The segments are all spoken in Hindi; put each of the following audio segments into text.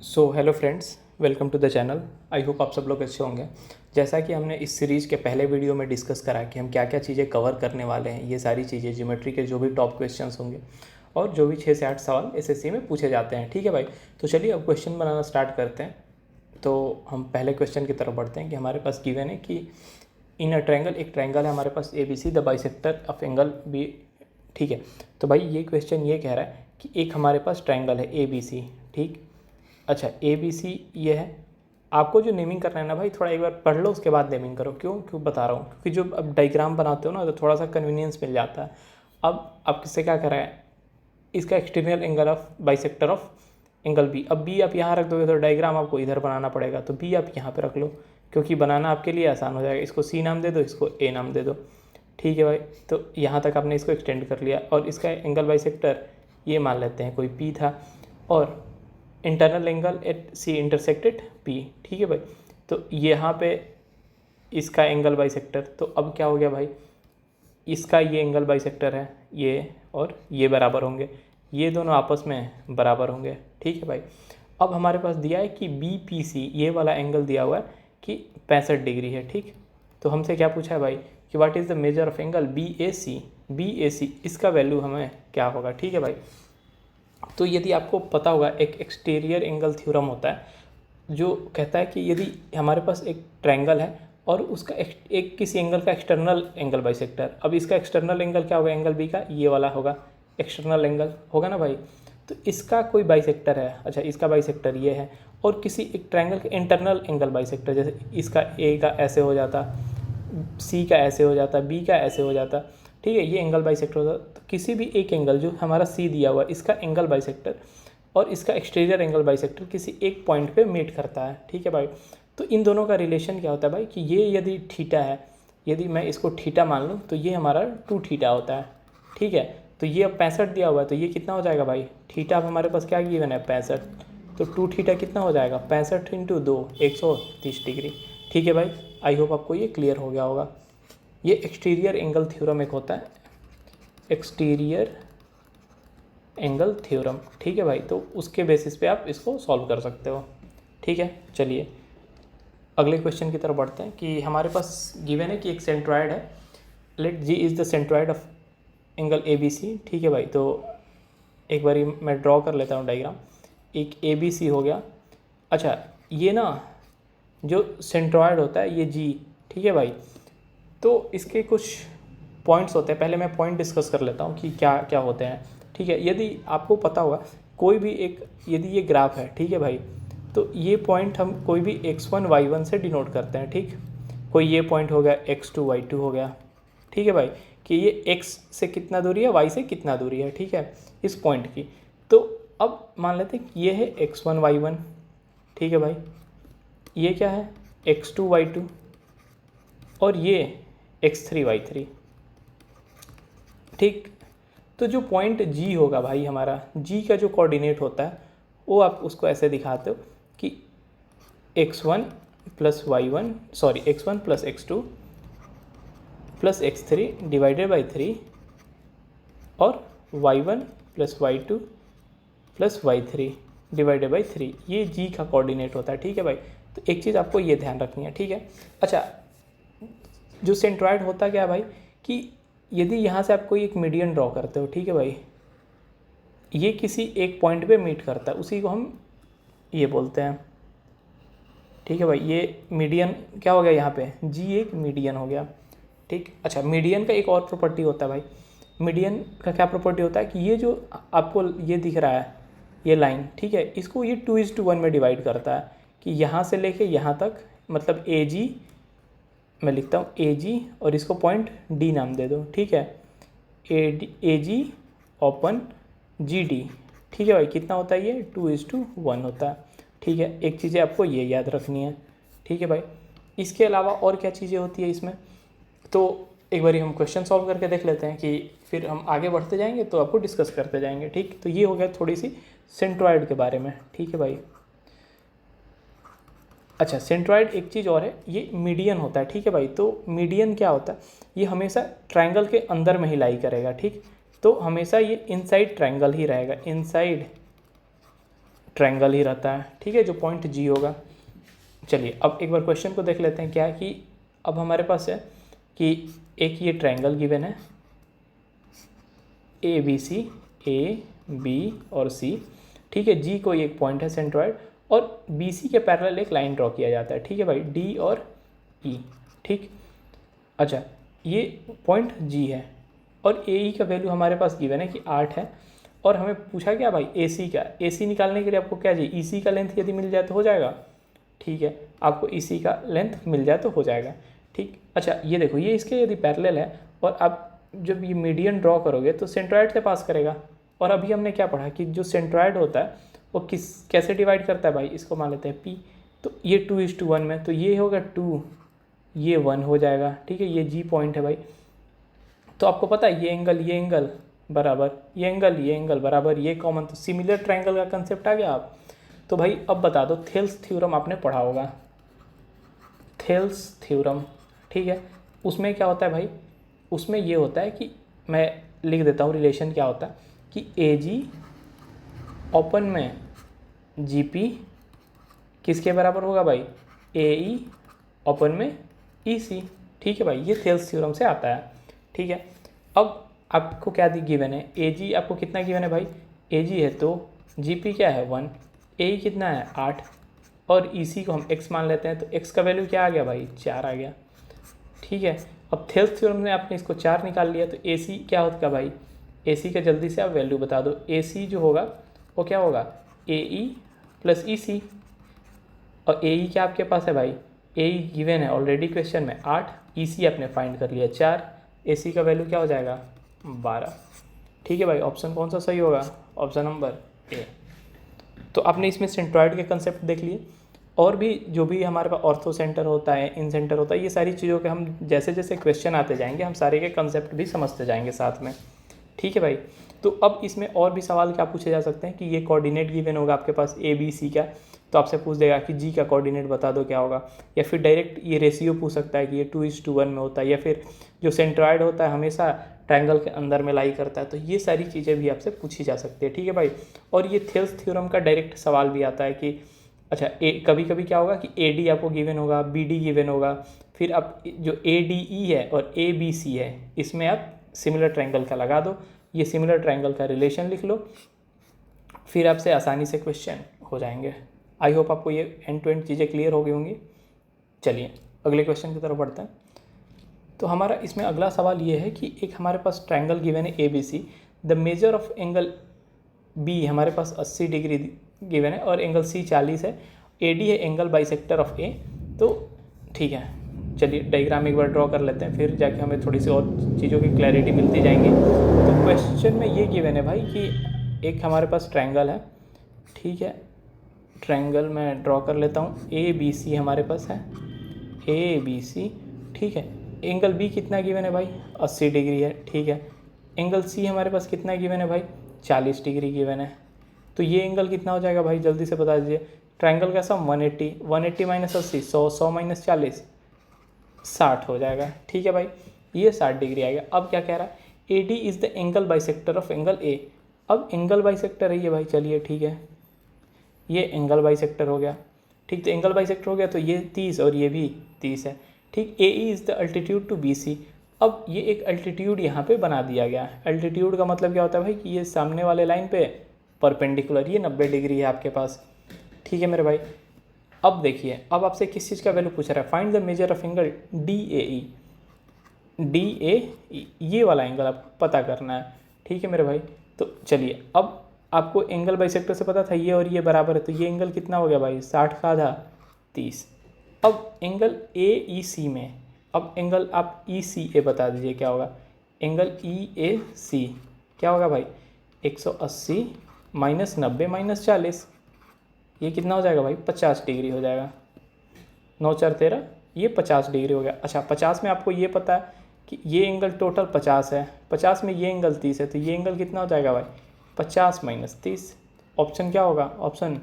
Hello friends, welcome to the channel. I hope आप सब लोग अच्छे होंगे। जैसा कि हमने इस सीरीज़ के पहले वीडियो में डिस्कस करा कि हम क्या क्या चीज़ें कवर करने वाले हैं, ये सारी चीज़ें ज्योमेट्री के जो भी टॉप क्वेश्चंस होंगे और जो भी 6 से 8 सवाल एसएससी में पूछे जाते हैं। ठीक है भाई, तो चलिए अब क्वेश्चन बनाना स्टार्ट करते हैं। तो हम पहले क्वेश्चन की तरफ बढ़ते हैं कि हमारे पास गिवन है कि इन अ ट्रायंगल, एक ट्रायंगल है हमारे पास ABC, the bisector of angle B. ठीक है, तो भाई ये क्वेश्चन ये कह रहा है कि एक हमारे पास ट्रायंगल है ABC। ठीक, अच्छा ABC ये है। आपको जो नेमिंग करना है ना भाई, थोड़ा एक बार पढ़ लो उसके बाद नेमिंग करो। क्यों क्यों बता रहा हूँ, क्योंकि जो अब डायग्राम बनाते हो ना तो थोड़ा सा कन्वीनियंस मिल जाता है। अब किससे क्या करा है, इसका exterior angle of bisector of angle B. अब बी आप यहाँ रख दोगे तो डायग्राम आपको इधर बनाना पड़ेगा, तो बी आप यहाँ पे रख लो क्योंकि बनाना आपके लिए आसान हो जाएगा। इसको सी नाम दे दो, इसको ए नाम दे दो। ठीक है भाई, तो यहाँ तक आपने इसको एक्सटेंड कर लिया और इसका एंगल बाइसेक्टर ये मान लेते हैं कोई पी था और इंटरनल एंगल एट सी इंटरसेक्टेड पी। ठीक है भाई, तो यहाँ पे इसका एंगल बाइसेक्टर, तो अब क्या हो गया भाई, इसका ये एंगल बाइसेक्टर है ये, और ये बराबर होंगे, ये दोनों आपस में बराबर होंगे। ठीक है भाई, अब हमारे पास दिया है कि BPC, ये वाला एंगल दिया हुआ है कि 65 डिग्री है। ठीक, तो हमसे क्या पूछा है भाई कि what is the measure of angle BAC, इसका वैल्यू हमें क्या होगा। ठीक है भाई, तो यदि आपको पता होगा एक एक्सटीरियर एंगल थ्योरम होता है जो कहता है कि यदि हमारे पास एक ट्रायंगल है और उसका एक किसी एंगल का एक्सटर्नल एंगल बाइसेक्टर, अब इसका एक्सटर्नल एंगल क्या होगा, एंगल बी का ये वाला होगा, एक्सटर्नल एंगल होगा ना भाई। तो इसका कोई बाइसेक्टर है, अच्छा इसका बाइसेक्टर ये है, और किसी एक ट्रायंगल के इंटरनल एंगल बाइसेक्टर, जैसे इसका ए का ऐसे हो जाता, सी का ऐसे हो जाता, बी का ऐसे हो जाता। ठीक है, ये एंगल बाइसेक्टर होता। तो किसी भी एक एंगल जो हमारा सी दिया हुआ है, इसका एंगल बाइसेक्टर और इसका एक्सटीरियर एंगल बाइसेक्टर किसी एक पॉइंट पे मीट करता है। ठीक है भाई, तो इन दोनों का रिलेशन क्या होता है भाई कि ये यदि थीटा है, यदि मैं इसको थीटा मान लूँ तो ये हमारा 2 थीटा होता है। ठीक है, तो ये अब 65 दिया हुआ है, तो ये कितना हो जाएगा भाई, थीटा अब हमारे पास क्या गिवन है 65, तो 2 थीटा कितना हो जाएगा 65 इंटू 2, 130 डिग्री। ठीक है भाई, आई होप आपको ये क्लियर हो गया होगा। ये एक्सटीरियर एंगल थ्योरम एक होता है, एक्सटीरियर एंगल थ्योरम। ठीक है भाई, तो उसके बेसिस पे आप इसको सॉल्व कर सकते हो। ठीक है, चलिए अगले क्वेश्चन की तरफ बढ़ते हैं कि हमारे पास गिवन है कि एक सेंट्रॉयड है, let G is the centroid of angle ABC। ठीक है भाई, तो एक बारी मैं ड्रॉ कर लेता हूँ डायग्राम। एक ABC हो गया। अच्छा, ये ना जो सेंट्रॉयड होता है ये G, ठीक है भाई, तो इसके कुछ पॉइंट्स होते हैं। पहले मैं पॉइंट डिस्कस कर लेता हूँ कि क्या क्या होते हैं। ठीक है, यदि आपको पता होगा कोई भी एक, यदि ये ग्राफ है, ठीक है भाई, तो ये पॉइंट हम कोई भी x1 y1 से डिनोट करते हैं। ठीक, कोई ये पॉइंट हो गया x2 y2 हो गया। ठीक है भाई, कि ये x से कितना दूरी है, y से कितना दूरी है। ठीक है, इस पॉइंट की। तो अब मान लेते हैं कि ये है x1 y1। ठीक है भाई, ये क्या है x2 y2 और ये x3 y3। ठीक, तो जो पॉइंट G होगा भाई, हमारा G का जो कोऑर्डिनेट होता है वो आप उसको ऐसे दिखाते हो कि x1 plus y1, sorry x1 plus x2 plus x3 divided by 3 और y1 plus y2 plus y3 divided by 3, ये G का कोऑर्डिनेट होता है। ठीक है भाई, तो एक चीज़ आपको ये ध्यान रखनी है। ठीक है, अच्छा जो सेंट्रॉयड होता क्या है भाई कि यदि यहाँ से आप कोई एक मीडियन ड्रॉ करते हो, ठीक है भाई, ये किसी एक पॉइंट पे मीट करता है, उसी को हम ये बोलते हैं। ठीक है भाई, ये मीडियन क्या हो गया, यहाँ पे जी एक मीडियन हो गया। ठीक, अच्छा मीडियन का एक और प्रॉपर्टी होता है भाई, मीडियन का क्या प्रॉपर्टी होता है कि ये जो आपको ये दिख रहा है ये लाइन, ठीक है, इसको ये 2:1 में डिवाइड करता है कि यहाँ से लेके यहाँ तक, मतलब AG, मैं लिखता हूँ AG और इसको पॉइंट D नाम दे दो। ठीक है, AG ओपन GD। ठीक है भाई, कितना होता है ये 2:1 होता है। ठीक है, एक चीज़ें आपको ये याद रखनी है। ठीक है भाई, इसके अलावा और क्या चीज़ें होती है इसमें, तो एक बारी हम क्वेश्चन सॉल्व करके देख लेते हैं कि फिर हम आगे बढ़ते जाएंगे तो आपको डिस्कस करते जाएंगे। ठीक, तो ये हो गया थोड़ी सी सेंट्रॉयड के बारे में। ठीक है भाई, अच्छा सेंट्रॉयड एक चीज़ और है, ये मीडियन होता है। ठीक है भाई, तो मीडियन क्या होता है, ये हमेशा ट्रायंगल के अंदर में ही लाई करेगा। ठीक, तो हमेशा ये इनसाइड ट्रायंगल ही रहेगा, इनसाइड ट्रायंगल ही रहता है, ठीक है, जो पॉइंट जी होगा। चलिए अब एक बार क्वेश्चन को देख लेते हैं। क्या है कि अब हमारे पास है कि एक ये ट्रायंगल गिवन है A B C, A B और सी, ठीक है। जी कोई एक पॉइंट है सेंट्रॉइड और बी सी के पैरेलल एक लाइन ड्रॉ किया जाता है, ठीक है भाई, डी और ई, ठीक। अच्छा ये पॉइंट जी है और ए ई का वैल्यू हमारे पास गिवन है कि 8 है और हमें पूछा क्या भाई ए सी का। ए सी निकालने के लिए आपको क्या चाहिए, ई सी का लेंथ यदि मिल जाए तो हो जाएगा, ठीक है, आपको ई सी का लेंथ मिल जाए तो हो जाएगा, ठीक। अच्छा ये देखो ये इसके यदि पैरेलल है और आप जब ये मीडियन ड्रॉ करोगे तो सेंट्रॉइड से पास करेगा। और अभी हमने क्या पढ़ा कि जो सेंट्रॉइड होता है वो कैसे डिवाइड करता है भाई, इसको मान लेते हैं पी, तो ये 2:1 में, तो ये होगा 2, ये 1 हो जाएगा, ठीक है। ये जी पॉइंट है भाई, तो आपको पता है ये एंगल बराबर ये एंगल बराबर ये कॉमन, तो सिमिलर ट्रायंगल का कंसेप्ट आ गया आप। तो भाई अब बता दो, थेल्स थ्योरम आपने पढ़ा होगा, थेल्स थ्योरम, ठीक है। उसमें क्या होता है भाई, उसमें ये होता है कि मैं लिख देता हूँ रिलेशन क्या होता है कि ए जी ओपन में जी पी किसके बराबर होगा भाई, ए ई ओपन में ई सी, ठीक है भाई, ये थेल्स थ्योरम से आता है, ठीक है। अब आपको क्या गिवन है, ए जी आपको कितना गिवन है भाई, ए जी है तो जी पी क्या है 1, ए ई कितना है 8 और ई सी को हम x मान लेते हैं, तो x का वैल्यू क्या आ गया भाई 4 आ गया, ठीक है। अब थेल्स थ्योरम में आपने इसको 4 निकाल लिया तो ए सी क्या होगा भाई, ए सी का जल्दी से आप वैल्यू बता दो, ए सी जो होगा वो क्या होगा ए ई प्लस ई सी, और ए ई क्या आपके पास है भाई, ए ई गिवन है ऑलरेडी क्वेश्चन में 8, ई सी आपने फाइंड कर लिया 4, ए सी का वैल्यू क्या हो जाएगा 12, ठीक है भाई। ऑप्शन कौन सा सही होगा, ऑप्शन नंबर ए। तो आपने इसमें सेंट्रॉइड के कंसेप्ट देख लिए, और भी जो भी हमारे पास ऑर्थो सेंटर होता है, इन सेंटर होता है, ये सारी चीज़ों के हम जैसे जैसे क्वेश्चन आते जाएंगे हम सारे के कंसेप्ट भी समझते जाएंगे साथ में, ठीक है भाई। तो अब इसमें और भी सवाल क्या पूछे जा सकते हैं कि ये कोऑर्डिनेट गिवन होगा आपके पास ए बी सी का, तो आपसे पूछ देगा कि जी का कोऑर्डिनेट बता दो क्या होगा, या फिर डायरेक्ट ये रेशियो पूछ सकता है कि ये 2:1 में होता है, या फिर जो सेंट्रॉइड होता है हमेशा ट्रायंगल के अंदर में लाई करता है, तो ये सारी चीज़ें भी आपसे पूछी जा सकती है, ठीक है भाई। और ये थेल्स थ्योरम का डायरेक्ट सवाल भी आता है कि अच्छा कभी कभी क्या होगा कि ए डी आपको गिवन होगा, बी डी गिवन होगा, फिर आप जो ए डी ई है और ए बी सी है इसमें आप सिमिलर ट्रायंगल का लगा दो, ये सिमिलर ट्रायंगल का रिलेशन लिख लो, फिर आपसे आसानी से क्वेश्चन हो जाएंगे। आई होप आपको ये एंड टू एंड चीज़ें क्लियर हो गई होंगी। चलिए अगले क्वेश्चन की तरफ बढ़ते हैं। तो हमारा इसमें अगला सवाल ये है कि एक हमारे पास ट्रायंगल गिवन है A B C, the measure of angle B हमारे पास 80 डिग्री गिवन है और एंगल सी 40 है, ए डी है एंगल बाइसेक्टर ऑफ ए, तो ठीक है। चलिए डायग्राम एक बार ड्रॉ कर लेते हैं, फिर जाके हमें थोड़ी सी और चीज़ों की क्लैरिटी मिलती जाएंगी। तो क्वेश्चन में ये गिवन है भाई कि एक हमारे पास ट्रायंगल है, ठीक है, ट्रायंगल मैं ड्रॉ कर लेता हूँ, ए बी सी हमारे पास है, ए बी सी, ठीक है। एंगल बी कितना गिवन है भाई 80 डिग्री है, ठीक है। एंगल सी हमारे पास कितना गिवन है भाई 40 डिग्री गिवन है, तो ये एंगल कितना हो जाएगा भाई जल्दी से बता दीजिए। ट्रायंगल का सम 180, 180 माइनस 80 100, 100 माइनस 40 60 हो जाएगा, ठीक है भाई, ये 60 डिग्री आएगा। अब क्या कह रहा है, A D is the angle bisector of angle A. अब एंगल बाइसेक्टर है ये भाई, चलिए ठीक है, ये एंगल बाइसेक्टर हो गया, ठीक। तो एंगल बाइसेक्टर हो गया तो ये 30 और ये भी 30 है, ठीक। A E is the altitude to B C. अब ये एक अल्टीट्यूड यहाँ पे बना दिया गया है। अल्टीट्यूड का मतलब क्या होता है भाई कि ये सामने वाले लाइन पे परपेंडिकुलर, ये 90 डिग्री है आपके पास, ठीक है मेरे भाई। अब देखिए, अब आपसे किस चीज़ का वैल्यू पूछ रहा है, find the measure of angle D A E, D A E, ये वाला एंगल आपको पता करना है, ठीक है मेरे भाई। तो चलिए अब आपको एंगल बाइसेक्टर से पता था ये और ये बराबर है, तो ये एंगल कितना हो गया भाई 60 का आधा 30। अब एंगल ए ई सी में, अब एंगल आप ई सी ए बता दीजिए क्या होगा, एंगल ई ए सी क्या होगा भाई 180 माइनस 90 माइनस 40, ये कितना हो जाएगा भाई 50 डिग्री हो जाएगा, 9 4 13, ये 50 डिग्री हो गया। अच्छा 50 में आपको ये पता है कि ये एंगल टोटल 50 है, 50 में ये एंगल 30 है, तो ये एंगल कितना हो जाएगा भाई 50 माइनस 30। ऑप्शन क्या होगा, ऑप्शन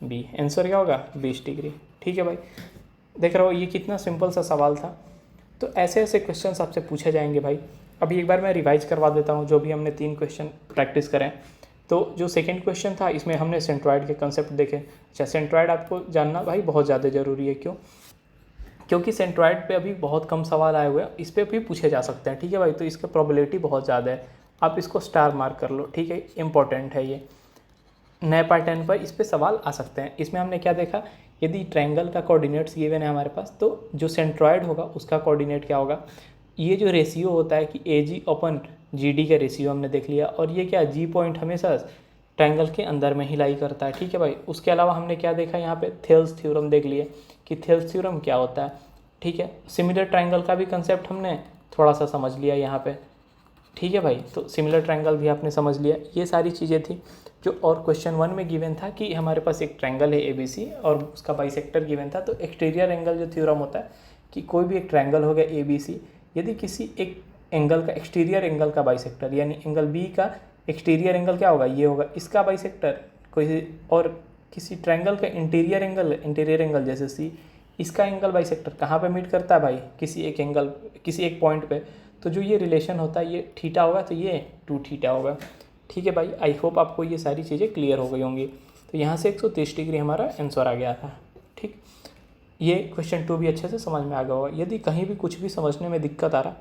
बी, आंसर क्या होगा 20 डिग्री, ठीक है भाई। देख रहे हो ये कितना सिंपल सा सवाल था। तो ऐसे ऐसे क्वेश्चंस आपसे पूछे जाएंगे भाई। अभी एक बार मैं रिवाइज करवा देता हूँ जो भी हमने 3 क्वेश्चन प्रैक्टिस करें। तो जो सेकंड क्वेश्चन था इसमें हमने सेंट्रॉइड के कंसेप्ट देखे। अच्छा, सेंट्रॉइड आपको जानना भाई बहुत ज़्यादा ज़रूरी है। क्यों? क्योंकि सेंट्रॉइड पे अभी बहुत कम सवाल आए हुए हैं, इस पर भी पूछे जा सकते हैं। ठीक है भाई, तो इसका प्रोबेबिलिटी बहुत ज़्यादा है, आप इसको स्टार मार्क कर लो। ठीक है, इंपॉर्टेंट है ये, नए पैटर्न पर इस पर सवाल आ सकते हैं। इसमें हमने क्या देखा, यदि ट्रायंगल का कोऑर्डिनेट्स गिवन है हमारे पास, तो जो सेंट्रॉइड होगा उसका कोऑर्डिनेट क्या होगा, ये जो रेशियो होता है कि AG/GD का रेशियो हमने देख लिया, और ये क्या, G पॉइंट हमेशा ट्रायंगल के अंदर में ही लाई करता है। ठीक है भाई, उसके अलावा हमने क्या देखा यहाँ पे, थेल्स थ्योरम देख लिए कि थेल्स थ्योरम क्या होता है। ठीक है, सिमिलर ट्रायंगल का भी कंसेप्ट हमने थोड़ा सा समझ लिया यहाँ पे। ठीक है भाई, तो सिमिलर ट्रायंगल भी आपने समझ लिया। ये सारी चीज़ें थी जो, और क्वेश्चन 1 में गिवन था कि हमारे पास एक ट्रायंगल है ABC और उसका बाइसेक्टर गिवन था। तो एक्सटीरियर एंगल जो थ्योरम होता है कि कोई भी एक ट्रायंगल हो गया ABC, यदि किसी एक एंगल का एक्सटीरियर एंगल का बाइसेक्टर, यानी एंगल B का एक्सटीरियर एंगल क्या होगा, ये होगा, इसका बाइसेक्टर कोई, और किसी ट्रायंगल का इंटीरियर एंगल जैसे C, इसका एंगल बाइसेक्टर कहाँ पे मीट करता है भाई, किसी एक एंगल, किसी एक पॉइंट पे, तो जो ये रिलेशन होता है ये थीटा होगा, तो ये 2θ होगा। ठीक है भाई, आई होप आपको ये सारी चीज़ें क्लियर हो गई होंगी। तो यहाँ से 130 डिग्री हमारा आंसर आ गया था। ठीक, ये क्वेश्चन 2 भी अच्छे से समझ में आ गया होगा। यदि कहीं भी कुछ भी समझने में दिक्कत आ रहा,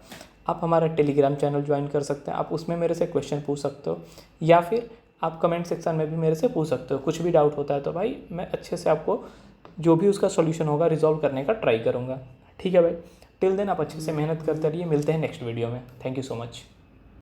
आप हमारा टेलीग्राम चैनल ज्वाइन कर सकते हैं, आप उसमें मेरे से क्वेश्चन पूछ सकते हो, या फिर आप कमेंट सेक्शन में भी मेरे से पूछ सकते हो। कुछ भी डाउट होता है तो भाई मैं अच्छे से आपको जो भी उसका सॉल्यूशन होगा रिजॉल्व करने का ट्राई करूँगा। ठीक है भाई, टिल देन आप अच्छे से मेहनत करते रहिए, मिलते हैं नेक्स्ट वीडियो में। Thank you so much.